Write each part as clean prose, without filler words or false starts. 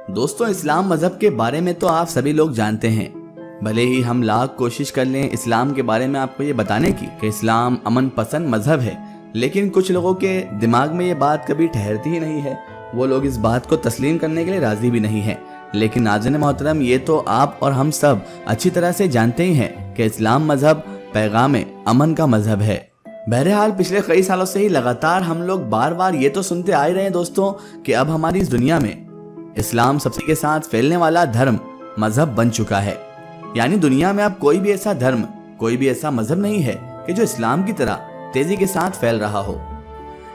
दोस्तों, इस्लाम मजहब के बारे में तो आप सभी लोग जानते हैं। भले ही हम लाख कोशिश कर लें इस्लाम के बारे में आपको ये बताने की कि इस्लाम अमन पसंद मजहब है, लेकिन कुछ लोगों के दिमाग में ये बात कभी ठहरती ही नहीं है। वो लोग इस बात को तस्लीम करने के लिए राजी भी नहीं है। लेकिन नाज़रीन मोहतरम, ये तो आप और हम सब अच्छी तरह से जानते ही हैं कि इस्लाम मजहब पैगाम अमन का मजहब है। बहरहाल पिछले कई सालों से ही लगातार हम लोग बार बार ये तो सुनते आ रहे हैं दोस्तों कि अब हमारी इस दुनिया में इस्लाम सबसे के साथ फैलने वाला धर्म मजहब बन चुका है। यानी दुनिया में अब कोई भी ऐसा धर्म, कोई भी ऐसा मजहब नहीं है कि जो इस्लाम की तरह तेजी के साथ फैल रहा हो।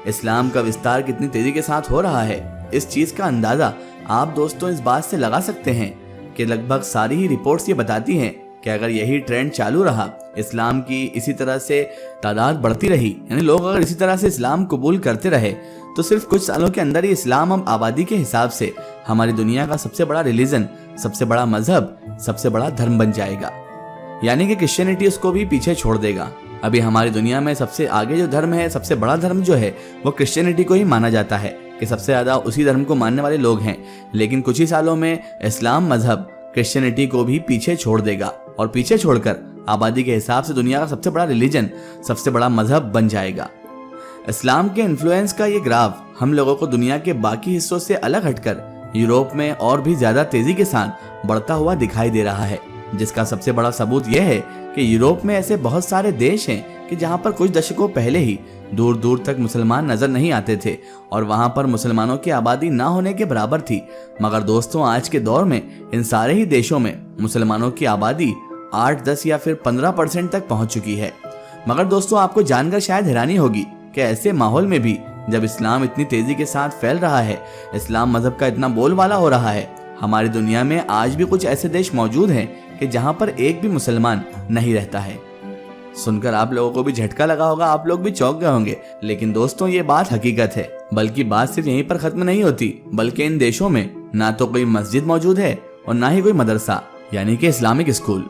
इस्लाम का विस्तार कितनी तेजी के साथ हो रहा है, इस चीज का अंदाजा आप दोस्तों इस बात से लगा सकते हैं कि लगभग सारी ही रिपोर्ट्स ये बताती हैं कि अगर यही ट्रेंड चालू रहा, इस्लाम की इसी तरह से तादाद बढ़ती रही, यानी लोग अगर इसी तरह से इस्लाम कबूल करते रहे, तो सिर्फ कुछ सालों के अंदर ही इस्लाम अब आबादी के हिसाब से हमारी दुनिया का सबसे बड़ा रिलीजन, सबसे बड़ा मजहब, सबसे बड़ा धर्म बन जाएगा। यानी कि क्रिश्चियनिटी उसको भी पीछे छोड़ देगा। अभी हमारी दुनिया में सबसे आगे जो धर्म है, सबसे बड़ा धर्म जो है, वो क्रिश्चियनिटी को ही माना जाता है कि सबसे ज्यादा उसी धर्म को मानने वाले लोग हैं। लेकिन कुछ ही सालों में इस्लाम मजहब क्रिश्चियनिटी को भी पीछे छोड़ देगा और पीछे छोड़कर आबादी के हिसाब से दुनिया का सबसे बड़ा रिलीजन, सबसे बड़ा मजहब बन जाएगा। इस्लाम के इन्फ्लुएंस का ये ग्राफ हम लोगों को दुनिया के बाकी हिस्सों से अलग हटकर यूरोप में और भी ज्यादा तेजी के साथ बढ़ता हुआ दिखाई दे रहा है, जिसका सबसे बड़ा सबूत यह है कि यूरोप में ऐसे बहुत सारे देश हैं कि जहां पर कुछ दशकों पहले ही दूर दूर तक मुसलमान नजर नहीं आते थे और वहां पर मुसलमानों की आबादी ना होने के बराबर थी। मगर दोस्तों, आज के दौर में इन सारे ही देशों में मुसलमानों की आबादी 8, 10 या फिर 15% तक पहुंच चुकी है। मगर दोस्तों, आपको जानकर शायद हैरानी होगी कि ऐसे माहौल में भी जब इस्लाम इतनी तेजी के साथ फैल रहा है, इस्लाम मजहब का इतना बोलबाला हो रहा है, हमारी दुनिया में आज भी कुछ ऐसे देश मौजूद हैं कि जहां पर एक भी मुसलमान नहीं रहता है। सुनकर आप लोगों को भी झटका लगा होगा, आप लोग भी चौंक गए होंगे। लेकिन दोस्तों, ये बात हकीकत है। बल्कि बात सिर्फ यहीं पर खत्म नहीं होती, बल्कि इन देशों में ना तो कोई मस्जिद मौजूद है और ना ही कोई मदरसा, यानी कि इस्लामिक स्कूल।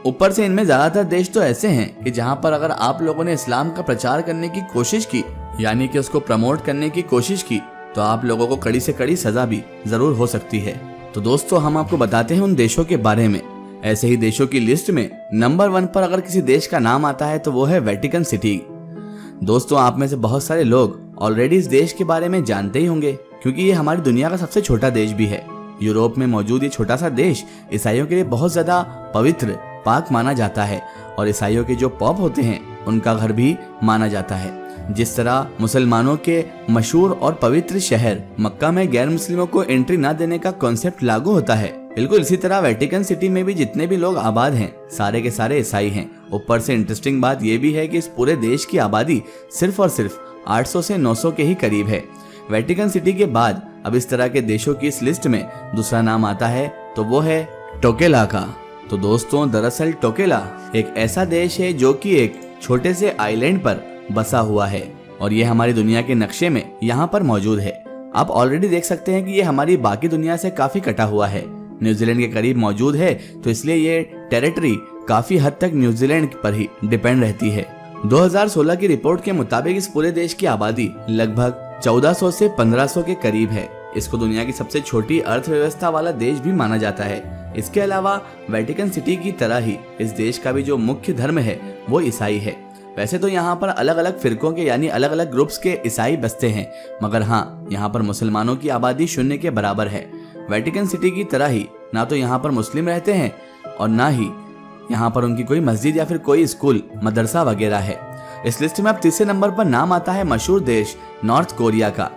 ऊपर से इनमें ज्यादातर देश तो ऐसे हैं कि जहां पर अगर आप लोगों ने इस्लाम का प्रचार करने की कोशिश की, यानी कि उसको प्रमोट करने की कोशिश की, तो आप लोगों को कड़ी से कड़ी सजा भी जरूर हो सकती है। तो दोस्तों, हम आपको बताते हैं उन देशों के बारे में। ऐसे ही देशों की लिस्ट में नंबर 1 पर अगर किसी देश का नाम आता है तो वो है वेटिकन सिटी। दोस्तों, आप में से बहुत सारे लोग ऑलरेडी इस देश के बारे में जानते ही होंगे, क्योंकि ये हमारी दुनिया का सबसे छोटा देश भी है। यूरोप में मौजूद ये छोटा सा देश ईसाइयों के लिए बहुत ज्यादा पवित्र, पाक माना जाता है और ईसाइयों के जो पॉप होते हैं उनका घर भी माना जाता है। जिस तरह मुसलमानों के मशहूर और पवित्र शहर मक्का में गैर मुस्लिमों को एंट्री ना देने का कॉन्सेप्ट लागू होता है, बिल्कुल इसी तरह वेटिकन सिटी में भी जितने भी लोग आबाद हैं, सारे के सारे ईसाई हैं। ऊपर से इंटरेस्टिंग बात यह भी है कि इस पूरे देश की आबादी सिर्फ और सिर्फ 800 से 900 के ही करीब है। वेटिकन सिटी के बाद अब इस तरह के देशों की इस लिस्ट में दूसरा नाम आता है तो वो है टोकेला का। तो दोस्तों, दरअसल टोकेला एक ऐसा देश है जो कि एक छोटे से आइलैंड पर बसा हुआ है और ये हमारी दुनिया के नक्शे में यहाँ पर मौजूद है। आप ऑलरेडी देख सकते हैं कि ये हमारी बाकी दुनिया से काफी कटा हुआ है, न्यूजीलैंड के करीब मौजूद है, तो इसलिए ये टेरिटरी काफी हद तक न्यूजीलैंड पर ही डिपेंड रहती है। 2016 की रिपोर्ट के मुताबिक इस पूरे देश की आबादी लगभग 1400 से 1500 के करीब है। इसको दुनिया की सबसे छोटी अर्थव्यवस्था वाला देश भी माना जाता है। इसके अलावा वेटिकन सिटी की तरह ही इस देश का भी जो मुख्य धर्म है वो ईसाई है। वैसे तो यहाँ पर अलग अलग फिरकों के यानी अलग अलग ग्रुप्स के ईसाई बसते हैं, मगर हाँ, यहाँ पर मुसलमानों की आबादी 0 के बराबर है। वेटिकन सिटी की तरह ही ना तो यहाँ पर मुस्लिम रहते हैं और ना ही यहाँ पर उनकी कोई मस्जिद या फिर कोई स्कूल, मदरसा वगैरह है। इस लिस्ट में अब तीसरे नंबर पर नाम आता है मशहूर देश नॉर्थ कोरिया का।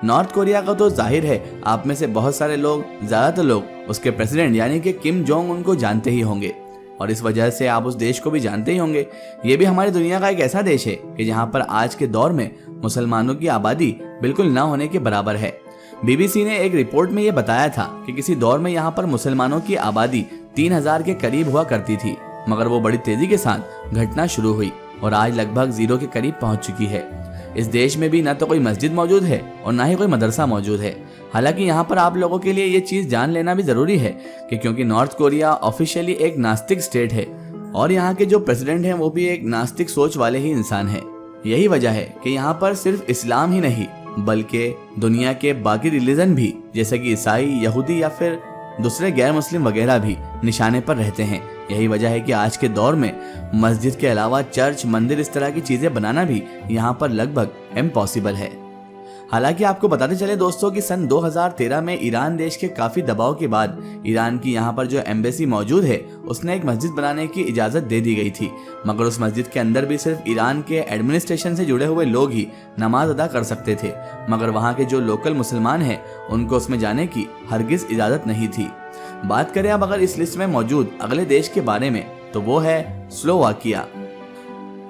नॉर्थ कोरिया का तो जाहिर है आप में से बहुत सारे लोग, ज्यादातर लोग उसके प्रेसिडेंट यानी कि किम जोंग उन को जानते ही होंगे और इस वजह से आप उस देश को भी जानते ही होंगे। ये भी हमारी दुनिया का एक ऐसा देश है कि जहाँ पर आज के दौर में मुसलमानों की आबादी बिल्कुल ना होने के बराबर है। बीबीसी ने एक रिपोर्ट में ये बताया था कि किसी दौर में यहाँ पर मुसलमानों की आबादी 3000 के करीब हुआ करती थी, मगर वो बड़ी तेजी के साथ घटना शुरू हुई और आज लगभग 0 के करीब पहुंच चुकी है। इस देश में भी न तो कोई मस्जिद मौजूद है और ना ही कोई मदरसा मौजूद है। हालांकि यहाँ पर आप लोगों के लिए ये चीज जान लेना भी जरूरी है कि क्योंकि नॉर्थ कोरिया ऑफिशियली एक नास्तिक स्टेट है और यहाँ के जो प्रेसिडेंट हैं वो भी एक नास्तिक सोच वाले ही इंसान है। यही वजह है कि यहाँ पर सिर्फ इस्लाम ही नहीं बल्कि दुनिया के बाकी रिलीजन भी, जैसे कि ईसाई, यहूदी या फिर दूसरे गैर मुस्लिम वगैरह भी निशाने पर रहते हैं। यही वजह है कि आज के दौर में मस्जिद के अलावा चर्च, मंदिर, इस तरह की चीजें बनाना भी यहाँ पर लगभग इम्पॉसिबल है। हालांकि आपको बताते चले दोस्तों कि सन 2013 में ईरान देश के काफी दबाव के बाद ईरान की यहाँ पर जो एम्बेसी मौजूद है उसने एक मस्जिद बनाने की इजाजत दे दी गई थी, मगर उस मस्जिद के अंदर भी सिर्फ ईरान के एडमिनिस्ट्रेशन से जुड़े हुए लोग ही नमाज अदा कर सकते थे, मगर वहाँ के जो लोकल मुसलमान हैं उनको उसमें जाने की हरगिज इजाजत नहीं थी। बात करें अब अगर इस लिस्ट में मौजूद अगले देश के बारे में, तो वो है स्लोवाकिया।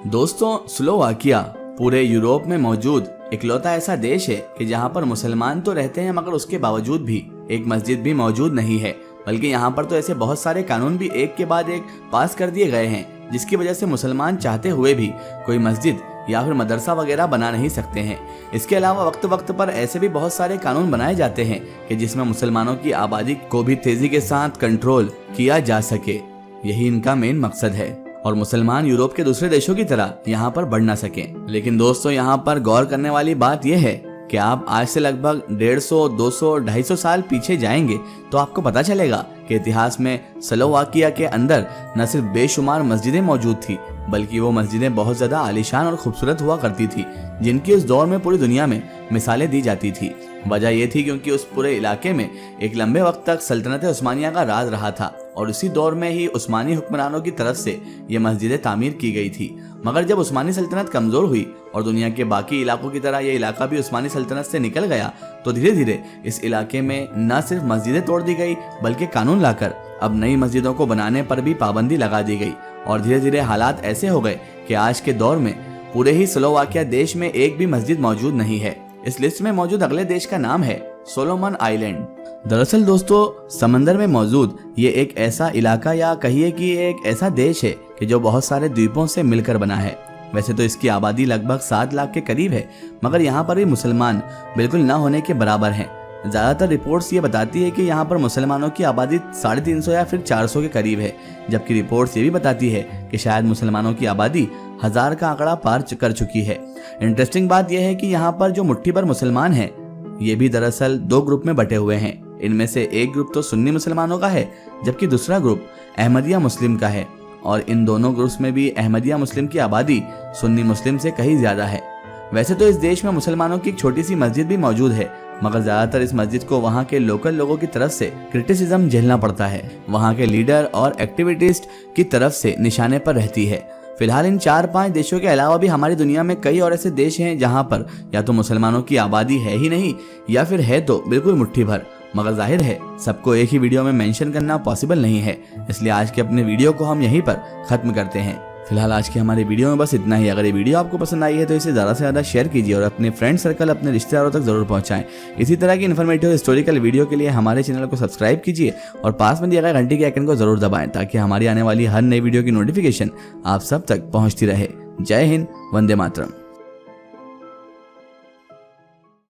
दोस्तों, स्लोवाकिया पूरे यूरोप में मौजूद इकलौता ऐसा देश है कि जहाँ पर मुसलमान तो रहते हैं मगर उसके बावजूद भी एक मस्जिद भी मौजूद नहीं है, बल्कि यहाँ पर तो ऐसे बहुत सारे कानून भी एक के बाद एक पास कर दिए गए हैं जिसकी वजह से मुसलमान चाहते हुए भी कोई मस्जिद या फिर मदरसा वगैरह बना नहीं सकते हैं। इसके अलावा वक्त वक्त पर ऐसे भी बहुत सारे कानून बनाए जाते हैं कि जिसमें मुसलमानों की आबादी को भी तेजी के साथ कंट्रोल किया जा सके। यही इनका मेन मकसद है और मुसलमान यूरोप के दूसरे देशों की तरह यहाँ पर बढ़ ना सके। लेकिन दोस्तों, यहाँ पर गौर करने वाली बात यह है कि आप आज से लगभग 150, 200, 250 साल पीछे जाएंगे तो आपको पता चलेगा कि इतिहास में स्लोवाकिया के अंदर न सिर्फ बेशुमार मस्जिदें मौजूद थी, बल्कि वो मस्जिदें बहुत ज्यादा आलीशान और खूबसूरत हुआ करती थी, जिनकी उस दौर में पूरी दुनिया में मिसालें दी जाती थी। वजह यह थी क्योंकि उस पूरे इलाके में एक लंबे वक्त तक सल्तनत उस्मानिया का राज रहा था और उसी दौर में ही उस्मानी हुक्मरानों की तरफ से ये मस्जिदें तामीर की गई थी। मगर जब उस्मानी सल्तनत कमजोर हुई और दुनिया के बाकी इलाकों की तरह ये इलाका भी उस्मानी सल्तनत से निकल गया, तो धीरे धीरे इस इलाके में न सिर्फ मस्जिदें तोड़ दी गई बल्कि कानून लाकर अब नई मस्जिदों को बनाने पर भी पाबंदी लगा दी गई और धीरे धीरे हालात ऐसे हो गए कि आज के दौर में पूरे ही स्लोवाकिया देश में एक भी मस्जिद मौजूद नहीं है। इस लिस्ट में मौजूद अगले देश का नाम है सोलोमन आइलैंड। दरअसल दोस्तों, समंदर में मौजूद ये एक ऐसा इलाका या कहिए कि एक ऐसा देश है कि जो बहुत सारे द्वीपों से मिलकर बना है। वैसे तो इसकी आबादी लगभग 7 लाख के करीब है, मगर यहाँ पर भी मुसलमान बिल्कुल न होने के बराबर हैं। ज्यादातर रिपोर्ट्स ये बताती है कि यहाँ पर मुसलमानों की आबादी 350 या फिर 400 के करीब है, जबकि रिपोर्ट्स ये भी बताती है कि शायद मुसलमानों की आबादी 1000 का आंकड़ा पार कर चुकी है। इंटरेस्टिंग बात यह है कि यहाँ पर जो मुट्ठी भर मुसलमान हैं, ये भी दरअसल 2 ग्रुप में बटे हुए हैं। इनमें से एक ग्रुप तो सुन्नी मुसलमानों का है, जबकि दूसरा ग्रुप अहमदिया मुस्लिम का है और इन दोनों ग्रुप्स में भी अहमदिया मुस्लिम की आबादी सुन्नी मुस्लिम से कहीं ज्यादा है। वैसे तो इस देश में मुसलमानों की एक छोटी सी मस्जिद भी मौजूद है, मगर ज्यादातर इस मस्जिद को वहाँ के लोकल लोगों की तरफ से क्रिटिसिज्म झेलना पड़ता है। वहाँ के लीडर और एक्टिविटिस्ट की तरफ से निशाने पर रहती है। फिलहाल इन 4-5 देशों के अलावा भी हमारी दुनिया में कई और ऐसे देश हैं जहाँ पर या तो मुसलमानों की आबादी है ही नहीं या फिर है तो बिल्कुल मुट्ठी भर। मगर जाहिर है सबको एक ही वीडियो में मेंशन करना पॉसिबल नहीं है, इसलिए आज के अपने वीडियो को हम यहीं पर खत्म करते हैं। फिलहाल आज की हमारे वीडियो में बस इतना ही। अगर ये वीडियो आपको पसंद आई है तो इसे ज़्यादा से ज़्यादा शेयर कीजिए और अपने फ्रेंड सर्कल, अपने रिश्तेदारों तक जरूर पहुंचाएं। इसी तरह की इन्फॉर्मेटिव हिस्टोरिकल वीडियो के लिए हमारे चैनल को सब्सक्राइब कीजिए और पास में दिए गए घंटी के आइकन को जरूर दबाएं ताकि हमारी आने वाली हर नई वीडियो की नोटिफिकेशन आप सब तक पहुंचती रहे। जय हिंद, वंदे मातरम।